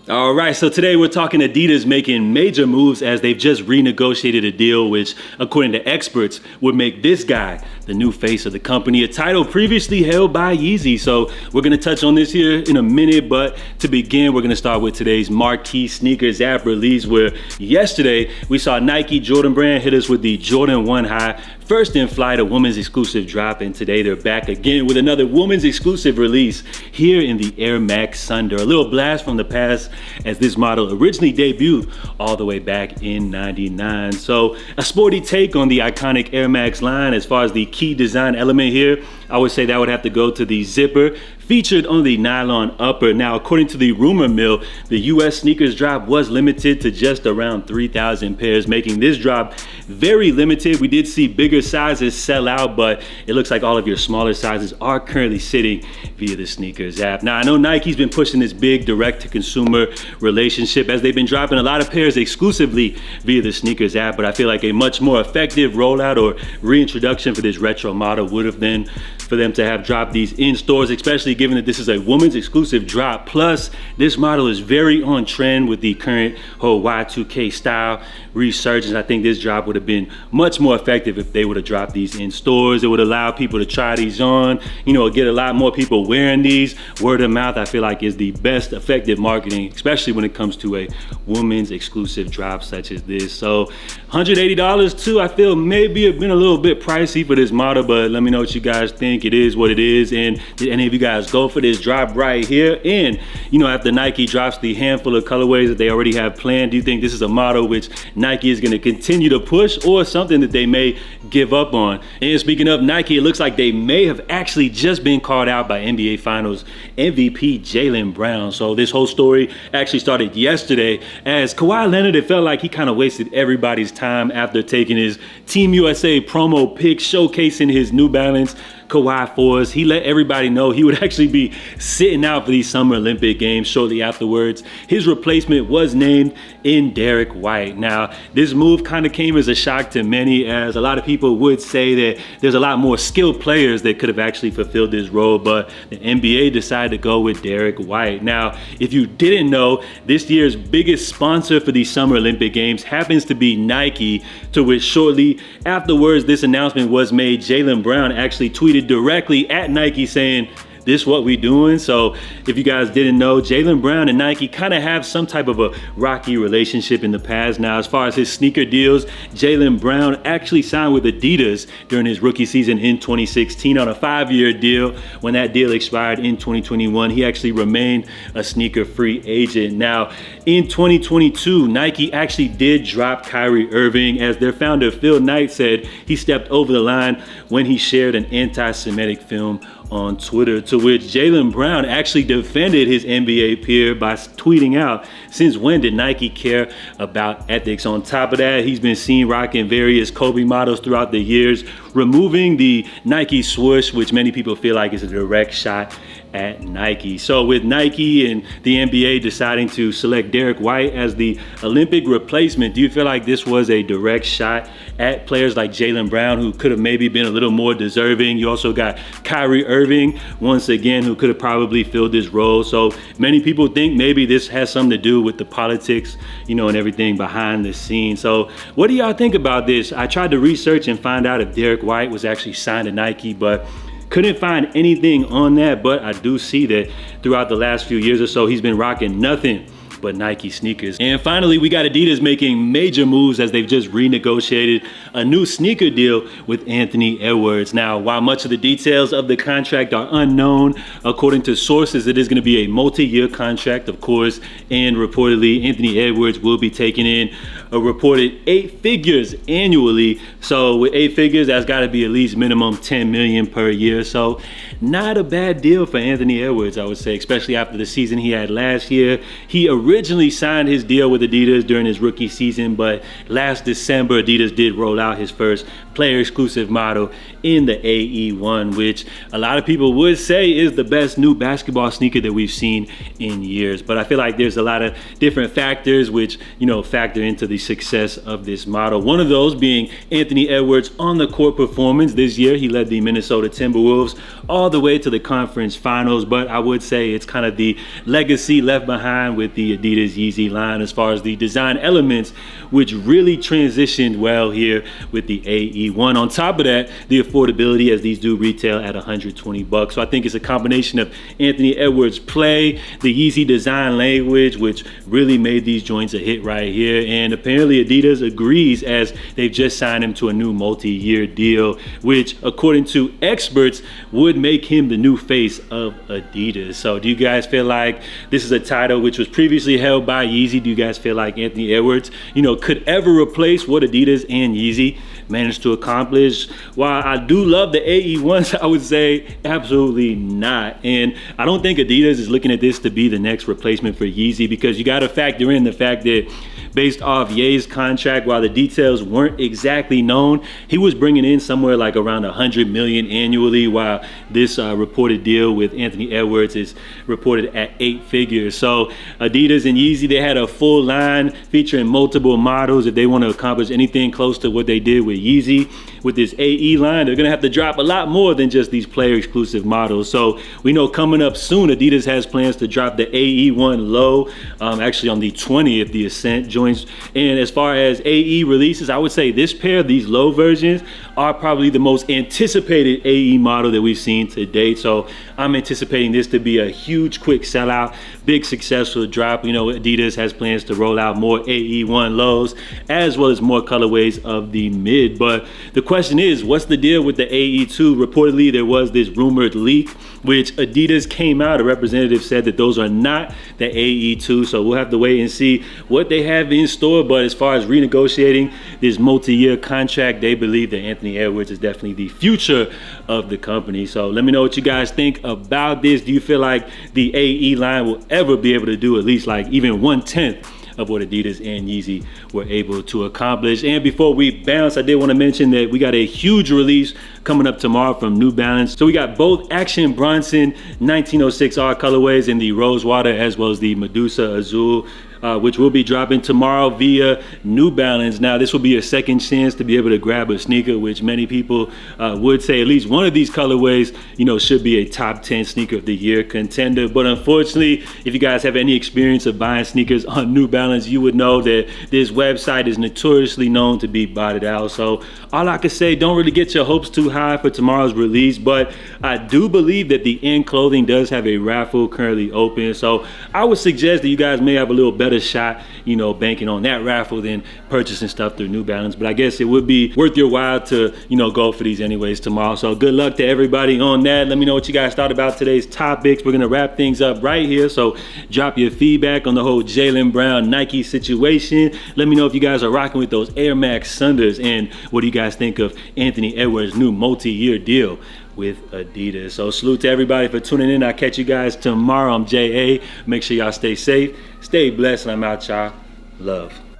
All right, so today we're talking Adidas making major moves as they've just renegotiated a deal which, according to experts, would make this guy the new face of the company, a title previously held by YEEZY. So we're gonna touch on this here in a minute, but to begin, we're gonna start with today's marquee sneakers app release, where yesterday we saw Nike Jordan brand hit us with the Jordan 1 High, first in flight, a women's exclusive drop, and today they're back again with another women's exclusive release here in the Air Max Thunder. A little blast from the past as this model originally debuted all the way back in '99. So a sporty take on the iconic Air Max line. As far as the key design element here, I would say that would have to go to the zipper featured on the nylon upper. Now, according to the rumor mill, the US sneakers drop was limited to just around 3,000 pairs, making this drop very limited. We did see bigger sizes sell out, but it looks like all of your smaller sizes are currently sitting via the sneakers app. Now, I know Nike's been pushing this big direct-to-consumer relationship as they've been dropping a lot of pairs exclusively via the sneakers app, but I feel like a much more effective rollout or reintroduction for this retro model would have been for them to have dropped these in stores, especially given that this is a women's exclusive drop. Plus, this model is very on trend with the current whole Y2K style resurgence. I think this drop would have been much more effective if they would have dropped these in stores. It would allow people to try these on, get a lot more people wearing these. Word of mouth, I feel like, is the best effective marketing, especially when it comes to a women's exclusive drop such as this. So $180 too, I feel maybe have been a little bit pricey for this model, but let me know what you guys think. It is what it is. And did any of you guys go for this drop right here? And after Nike drops the handful of colorways that they already have planned, do you think this is a model which Nike is going to continue to push, or something that they may give up on? And speaking of Nike, it looks like they may have actually just been called out by NBA Finals MVP Jaylen Brown. So this whole story actually started yesterday as Kawhi Leonard, it felt like he kind of wasted everybody's time after taking his Team USA promo pic showcasing his New Balance Kawhi 4s. He let everybody know he would actually be sitting out for these Summer Olympic Games shortly afterwards. His replacement was named in Derek White. Now, this move kind of came as a shock to many, as a lot of people would say that there's a lot more skilled players that could have actually fulfilled this role, but the NBA decided to go with Derek White. Now, if you didn't know, this year's biggest sponsor for the Summer Olympic Games happens to be Nike, to which shortly afterwards this announcement was made, Jaylen Brown actually tweeted directly at Nike saying, "This what we doing?" So if you guys didn't know, Jaylen Brown and Nike kind of have some type of a rocky relationship in the past. Now, as far as his sneaker deals, Jaylen Brown actually signed with Adidas during his rookie season in 2016 on a 5-year deal. When that deal expired in 2021, he actually remained a sneaker free agent. Now, in 2022, Nike actually did drop Kyrie Irving, as their founder Phil Knight said he stepped over the line when he shared an anti-Semitic film on Twitter, to which Jaylen Brown actually defended his NBA peer by tweeting out, "Since when did Nike care about ethics?" On top of that, he's been seen rocking various Kobe models throughout the years, removing the Nike swoosh, which many people feel like is a direct shot at Nike. So with Nike and the NBA deciding to select Derek White as the Olympic replacement, do you feel like this was a direct shot at players like Jaylen Brown, who could have maybe been a little more deserving? You also got Kyrie Irving, once again, who could have probably filled this role. So many people think maybe this has something to do with the politics, and everything behind the scenes. So what do y'all think about this? I tried to research and find out if Derek White was actually signed to Nike, but couldn't find anything on that. But I do see that throughout the last few years or so, he's been rocking nothing but Nike sneakers. And finally, we got Adidas making major moves as they've just renegotiated a new sneaker deal with Anthony Edwards. Now, while much of the details of the contract are unknown, according to sources, it is going to be a multi-year contract, of course, and reportedly Anthony Edwards will be taking in a reported 8 figures annually. So with 8 figures, that's got to be at least minimum 10 million per year. So not a bad deal for Anthony Edwards, I would say, especially after the season he had last year. He originally signed his deal with Adidas during his rookie season, but last December, Adidas did roll out his first player exclusive model in the AE1, which a lot of people would say is the best new basketball sneaker that we've seen in years. But I feel like there's a lot of different factors which, factor into the success of this model. One of those being Anthony Edwards' on the court performance. This year, he led the Minnesota Timberwolves all the way to the conference finals, but I would say it's kind of the legacy left behind with the Adidas Yeezy line as far as the design elements, which really transitioned well here with the AE1. On top of that, the affordability, as these do retail at $120. So I think it's a combination of Anthony Edwards' play, the Yeezy design language, which really made these joints a hit right here. And apparently Adidas agrees, as they've just signed him to a new multi-year deal, which according to experts would make him the new face of Adidas. So do you guys feel like this is a title which was previously held by Yeezy? Do you guys feel like Anthony Edwards, could ever replace what Adidas and Yeezy managed to accomplish? While I do love the AE1s, I would say absolutely not. And I don't think Adidas is looking at this to be the next replacement for Yeezy, because you got to factor in the fact that based off Ye's contract, while the details weren't exactly known, he was bringing in somewhere like around 100 million annually, while this reported deal with Anthony Edwards is reported at 8 figures. So Adidas and Yeezy, they had a full line featuring multiple models. If they want to accomplish anything close to what they did with Yeezy, with this AE line, they're gonna have to drop a lot more than just these player exclusive models. So we know coming up soon, Adidas has plans to drop the AE1 low, actually on the 20th, the Ascent joints. And as far as AE releases, I would say this pair, these low versions, are probably the most anticipated AE model that we've seen to date. So I'm anticipating this to be a huge quick sellout, big successful drop. Adidas has plans to roll out more AE1 lows as well as more colorways of the mid. But the question is, what's the deal with the AE2? Reportedly, there was this rumored leak, which Adidas came out, a representative said that those are not the AE2. So we'll have to wait and see what they have in store. But as far as renegotiating this multi-year contract, they believe that Anthony Edwards is definitely the future of the company. So let me know what you guys think about this. Do you feel like the AE line will ever be able to do at least like even 1/10 of what Adidas and Yeezy were able to accomplish? And before we bounce, I did want to mention that we got a huge release coming up tomorrow from New Balance. So we got both Action Bronson 1906R colorways in the Rose Water as well as the Medusa Azul, which will be dropping tomorrow via New Balance. Now, this will be a second chance to be able to grab a sneaker, which many people would say at least one of these colorways, should be a top 10 sneaker of the year contender. But unfortunately, if you guys have any experience of buying sneakers on New Balance, you would know that this website is notoriously known to be botted out. So all I can say, don't really get your hopes too high for tomorrow's release, but I do believe that the In Clothing does have a raffle currently open. So I would suggest that you guys may have a little better shot, banking on that raffle than purchasing stuff through New Balance. But I guess it would be worth your while to, go for these anyways tomorrow. So good luck to everybody on that. Let me know what you guys thought about today's topics. We're gonna wrap things up right here. So drop your feedback on the whole Jaylen Brown Nike situation. Let me know if you guys are rocking with those Air Max Thunders, and what do you guys think of Anthony Edwards' new multi-year deal with Adidas. So salute to everybody for tuning in. I'll catch you guys tomorrow. I'm JA. Make sure y'all stay safe, stay blessed, and I'm out, y'all. Love.